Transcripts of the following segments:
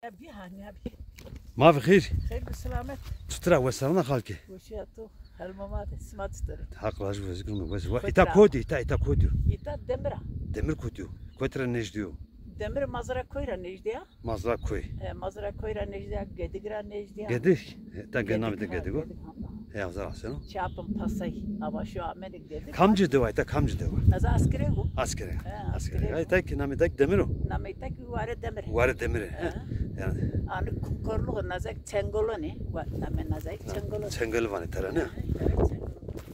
أبي هاني أبي ما في خير خير بالسلامة تترى وسرنا خالك وش يا تو هالممات ما تسترد حق لاش وزكم بس فترة. إتا كودي إتا كوديو يتا دمرة دمر كوديو كوتر نجديو دمر مزرعة كويرة نجديها مازلا كوي مزرعة كويرة نجديها قدقرة نجديها قديش تا قنام تقدقو يا زرع سنو شابم باسي أبا شو عملك قدق كم جدوا إتا كم جدوا نزا عسكري هو عسكري عسكري. عسكري إتا كنام إتا دمرو نميتك وارد دمر وارد دمر يعني أنا كنكرلو نزاك تنقلوني ونمي نزاك تنقلوني تنقل فاني ترى نه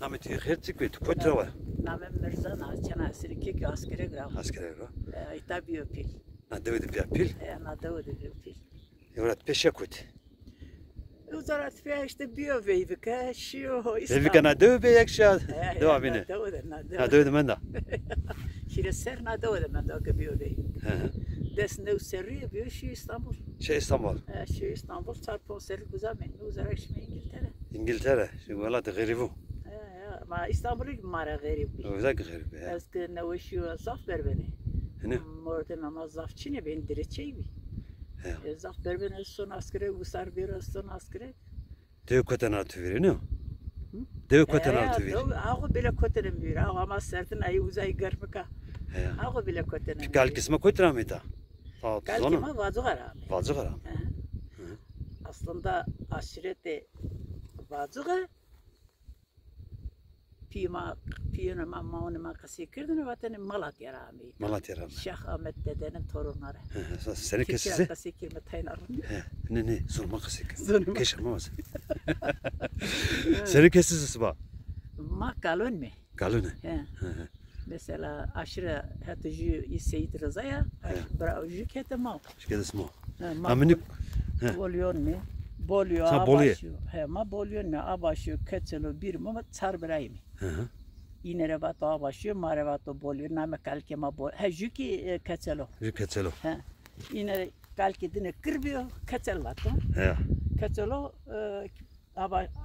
نام تي خير تكويت كوتر وا نمي مرزا نازچنا سركي عسكري غراو عسكري رو إتا بيوبيل ندوي دبيا بيل ندوي بيوبيل يولد بيشا كوت وزارة فيها işte biyoveybike şiyo Evik ana döv be yakşa döv beni. Döv de menda. Şire ser na döv de menda ke biyovey. Des ne seri biyo şi İstanbul. Şey İstanbul. Şi İstanbul çarpı seri güzamen. Uzara şimdi İngiltere. İngiltere. Şu valla da garibu. Ma İstanbul'u mara garip. Uzak garip. Eski ne şu zaf ver beni. Ne? Morten ama zaf çine ben direçeyi. Zaf ver beni son askere usar bir son askere. Döv kotan artı veriyor ne? Döv kotan artı veriyor. Ağu bile kotanım bir. Ağu ama sertin ayı uzay garmika. Ağu bile kotanım. Kal kısma kotan mı da? Kalkima vazı gara. Vazı gara. Aslında aşirete vazı gara. Piyonuma maunuma kasikirdin vatanı Malatya rami. Malatya rami. Şah Ahmet dedenin torunları. Seni kesisi? Fikir kasikirme taynarım. Ne sorma kasik. Sorma. Keşirmez. Seni kesisi ba. Ma kalon mi? Kalon. Mesela aşırı hatta jü İseyit Rıza'ya bravo jü kete mal. Şikayet mi? Amini bolyon mi? Bolyo abaşıyor. Ma bolyon mi abaşıyor keçelo bir mi çar birayım. İnerevat abaşıyor marevat bolyon name kalke ma bol. Jü ki keçelo. Jü keçelo. İnere kalke dine kırbiyor keçel vatı. Keçelo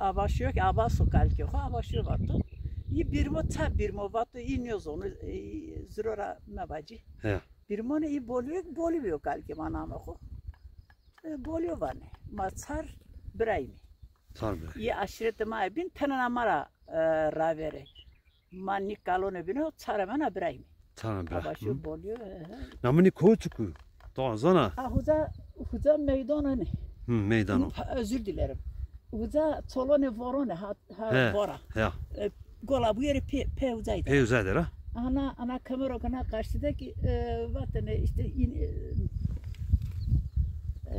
abaşıyor ki abasu kalke ho abaşıyor vatı. Bir mo ta bir mo vatı iniyoruz onu zırora mevacı. Bir mo ne boluyor kalke manama ho. Boluyor vane. Maçar birayım. Çar birayım. İyi aşirete ma bin tenamara ravere. Mani kalone bine çaramana birayım. Çaram birayım. Abaşıyor boluyor. Namını koçuku. Doğan zana. Huza meydanı ne? Meydanı. Özür dilerim. Huza çolone vorone ha vora. Gola bu yeri pe uzaydı. Pe uzaydı ha? Ana kamera kana karşıdaki vatanı işte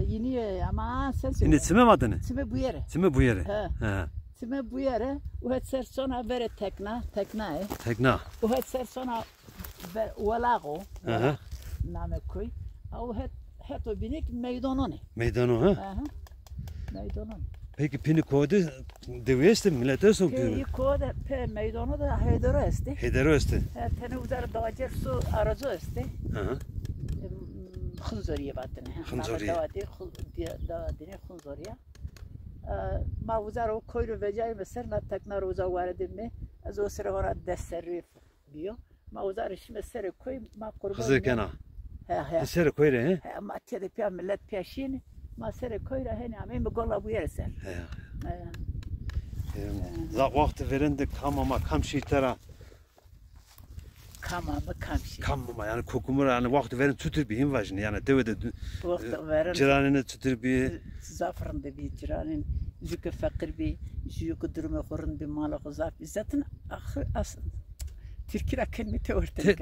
yeni ama sen söyle. Şimdi çime madını? Çime bu yere. Çime bu yere. Çime bu yere. O het ser sonra vere tekna. Tekna. O het ser sonra ver walago. Name koy. O het o binek meydanı. Meydanı ha? Meydanı. Peki pini kodu deveste millete sokuyor. Peki kodu pe meydanı da Heydero este. Heydero este. Tene uzar dağcı su aracı este. Xunzoriye batene. Xunzoriye. Davadine Xunzoriye. Ma uzar o koyru vecay mesela teknar uzar vardı mı? Az o sıra var deserif diyor. Ma uzar işime sere koy ma kurban. Hızır kena. Sere koyre he? Ma tede piya millet peşini. Ma sere koyra hani ama mi golla bu yere ser. Za vakti verende kamama kamşitara. Kamama yani kokumur yani vakti verin tutur bir invajını yani devede ciranını tutur bir zaferin de bir ciranın zükü fakir bir zükü durumu korun bir malı zafi zaten asıl Türkiye kelimeti ortaya.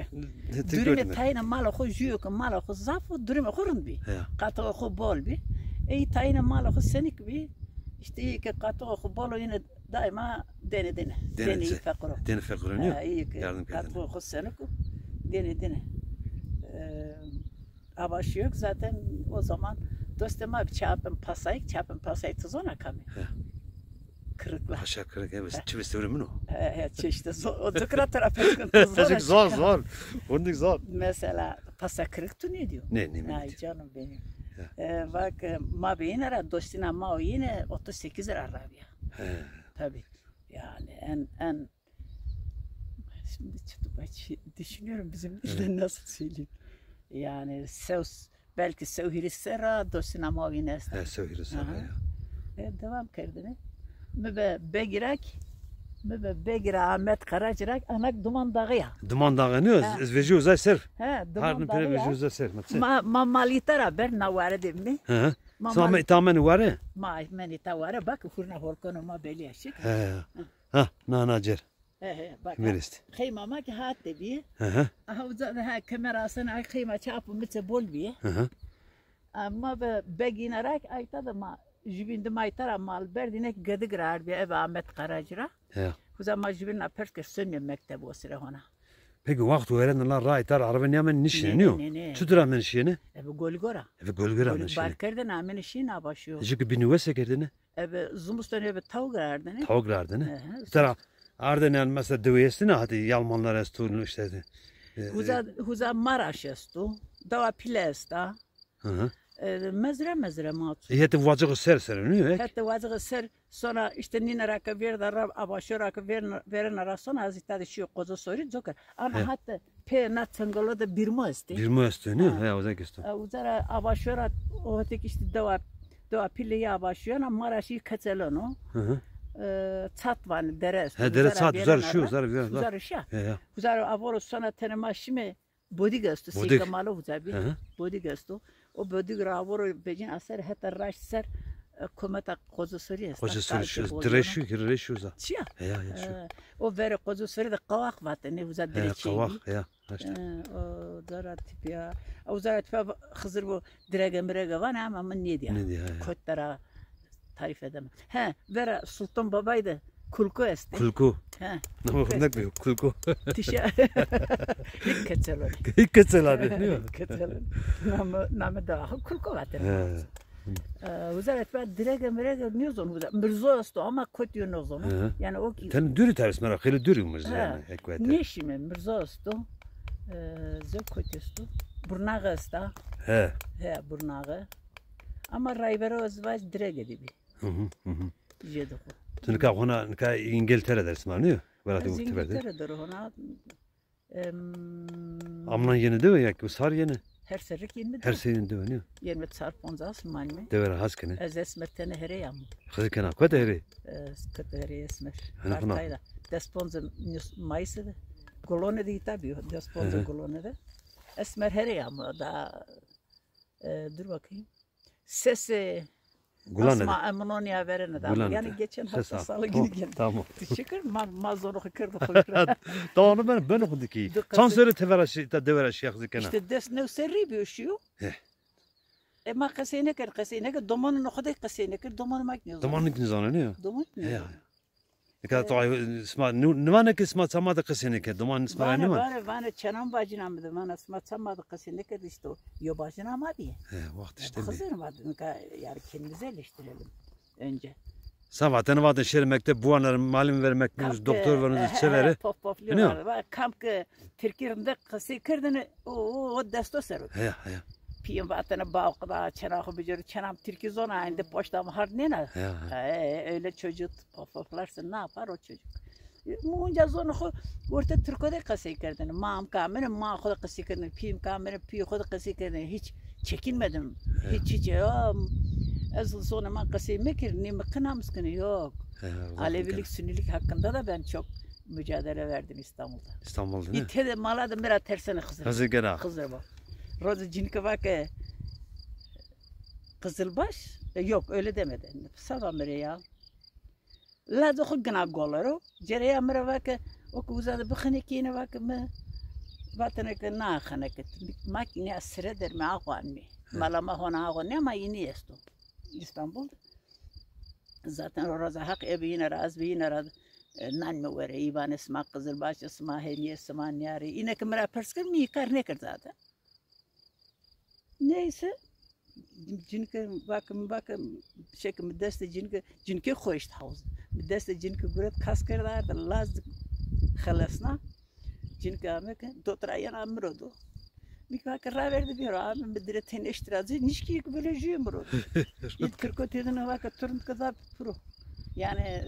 Durumu tayına malı ko zükü malı ko zafi durumu korun bir. Katı ko bol bir. Tayına malı ko senik bir. İşte iyi ki katı ko bol yine daima dene. Dene fakir. Dene fakir ne? Yardım kadın. Katı ko senik. Dene. Avaş yok zaten o zaman dostum abi çapın pasayı tuzona kami. Kırıklar. Paşa kırık evet. Çivisi öyle mi o? Çeşitli zor. O zıkra tarafı. Zor. Onun zor. Mesela pasa kırıktı ne diyor? Ne? Ay canım benim. Bak ma beyin dostina ma yine 38 Arabia. Tabii. Yani en şimdi düşünüyorum bizim dilde nasıl söyleyeyim. Yani söz belki sevhiri sera do sinema oynes. Sevhiri sera ya. Devam kerdine. Mübe begirek Begir Ahmet Karacirak anak Duman Dağı ya. Duman Dağı ne? Zveci uzay ser. He, Duman Dağı ya. Uzay ser. Ma malitara ber naware de mi? He. Sama itamen vare? Ma menita vare bak fırna horkono ma beli yaşık. He. Ha, na cer. He, bak. Mirist. Khayma ma ki hat de bi. He. Ha uzada kamerasını ay khayma çapı mitse bol bi. He. Ama beginarak ayta da ma jibinde maytara mal berdinek gedi grar bi ev Ahmet Karacira. He. Huza majibina perske sönye mektebi o sıra ona. Peki vakti verenler raytar araba ne hemen nişleniyor? Çudur hemen nişleni? Ev Golgora. Ev Golgora hemen nişleni. Barkerden hemen nişine başlıyor. Çünkü bir nüvese kerdini? Ev Zumustan ev tavuk ardını. Tavuk ardını? Tara ardını yani mesela döveyesini hadi Yalmanlar estunu işte. Huza Maraş estu. Dava Pilesta. Hı. Mezre matsu. Heti vacığı ser ne? Heti vacığı ser sonra işte nine raka verdi rab abaşo raka veren ara sonra azitade şu koza soru zoker. Ama hatta pe na tangolo da birmo esti. Birmo esti ne? He o da kesto. Uzara abaşo rat o tek işte dava pille ya abaşo na Maraşi kaçelano. Hı. Çatvan deres. He dere çat uzar şu uzar. Uzar şu. He. Uzar avoro sonra tenemaşime bodigastu sikamalo uzabi. Bodigastu. O bödük ravoro bejin aser heta raş ser kometa kozusuri est. Kozusuri direşu za. Çiya. Ya. O vere kozusuri de qavaq vat ne uza direçi. Qavaq ya. O zara tipiya. O zara tipiya xızır bu direge mirege var ama men ne diye. Kottara tarif edemem. He vere Sultan babaydı. Kulku esti. Kulku. He. Ne bakımda bir kulku. Tişa. İlk keçeler. İlk keçeler değil mi? Keçeler. Namı da kulku vatır. Uzaret ben direge mirege niyozon uzat. Mirzo esto ama kot yunozon. Yani o ki. Ten dürü ters merak hele dürü mirzo yani. Ne şime mirzo esto. Ze kot esto. Burnağı esta. He. He burnağı. Ama raybero azvaj direge dibi. Jedo. Nika hona nika İngiltere dersim var ne? Böyle de İngiltere der hona. Amnan yeni de ya ki sar yeni. Her serrik yeni de. Her şeyin de ne? Yeni sar ponzas manme. De ver haskene. Ez esmertene here yam. Khazkena kwata here. Kata here esmer. Partayda. Desponza mayse de. Kolone de tabii. Desponza kolone de. Esmer here yam da. Dur bakayım. Sesi Asma ammonia verene de. Yani geçen hafta salı günü geldi. Tamam. Teşekkür mazonu kırdı. Tamam ben okudum ki. Sansörü teveraş da deveraş yakzıkena. İşte des ne serri bir şey. Ma kasene kar domanı noxde kasene kar domanı makniyor. Domanı knizana ne ya? Domanı. Ya. Eka to isma ne ki isma samada kasene ke domanı isma ne var? Bana çanam bacınam da bana isma samada kasene kar işte yo bacınam abi. He vakt işte. Kızırım yani kendimizi eleştirelim önce. Sabahtan vadın şermekte bu anların malum vermek doktor varınız çevere. Pop kamp ki Türkiye'de kası kırdığını o desto seru. He. Piyim vatana bağda çanakı bicir çanam Türkiye zona indi poştam har ne na. Öyle çocuk poplarsa ne yapar o çocuk. Munca zona orta Türkiye'de kası kırdığını mam kamera ma kod kası kırdığını piyim kamera piy kod kası kırdığını hiç çekinmedim. Hiç az sonra ma kası mekir ne mıkınamskını yok. Alevilik Sünnilik hakkında da ben çok mücadele verdim İstanbul'da. İstanbul'da ne? İtede maladım biraz tersine kızır. Kızır bak. Roza cinke bak Kızılbaş yok öyle demedi. Sabah mere ya. La doku gına golaro. Cereya mere bak o kuzadı bıkhine kine bak mı? Vatana ke na khana ke makine asre der me aqwan mi. Malama hona aqwan ne ma yeni esto. İstanbul. Zaten roza hak ebine raz bine raz. Nan me vere iban isma Kızılbaş isma heniye isma niyari. İne kemera persker mi yıkar ne kır zaten. Neyse, cinke bakın şekim deste cinke hoşt havuz. Deste cinke guret kaskerdar da laz khalasna. Cinke amek dotra yan amrodu. Mik bak ra verdi bir abi medire ten iştirazı nişki böyle jüyüm bro. İlk kırkotedine bak turun kadar pro. Yani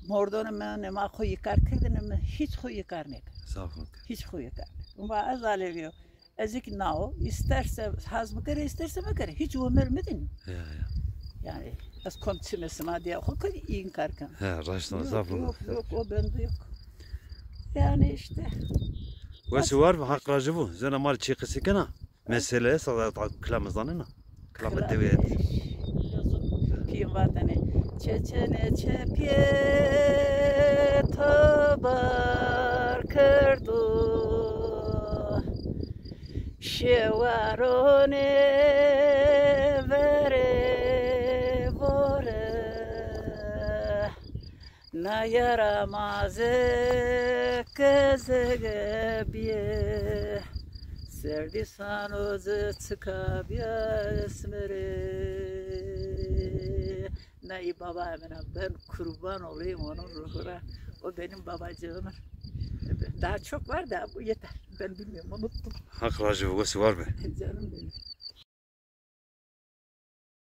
mordonu ne ma koy yıkar kırdın mı hiç koy yıkar ne. Sağ ol. Hiç koy yıkar. Ama az alevio. ezik nao isterse hazmı kere isterse mi kere hiç ömermedin. Ya. Yani az konuşması ma diye o kadar iyi karkan. He, raştan zaaflı. Yok o bende yok. Yani işte. Vesi var mı hakracı bu? Zena mal çekisi kana. Meseleye sada klamızdanına. Klama deviyet. Piyim var tane. Çeçene çepiye tabar kırdı. Şevarone vere vore. Na yaramaz kızı biye. Serdi sanozu çıkabya esmere. Nay baba hemen ben kurban olayım onun ruhuna. O benim babacığım. Daha çok var da bu yeter. Ben bilmiyorum unuttum. Hakracı bu vesi var mı? Canım benim.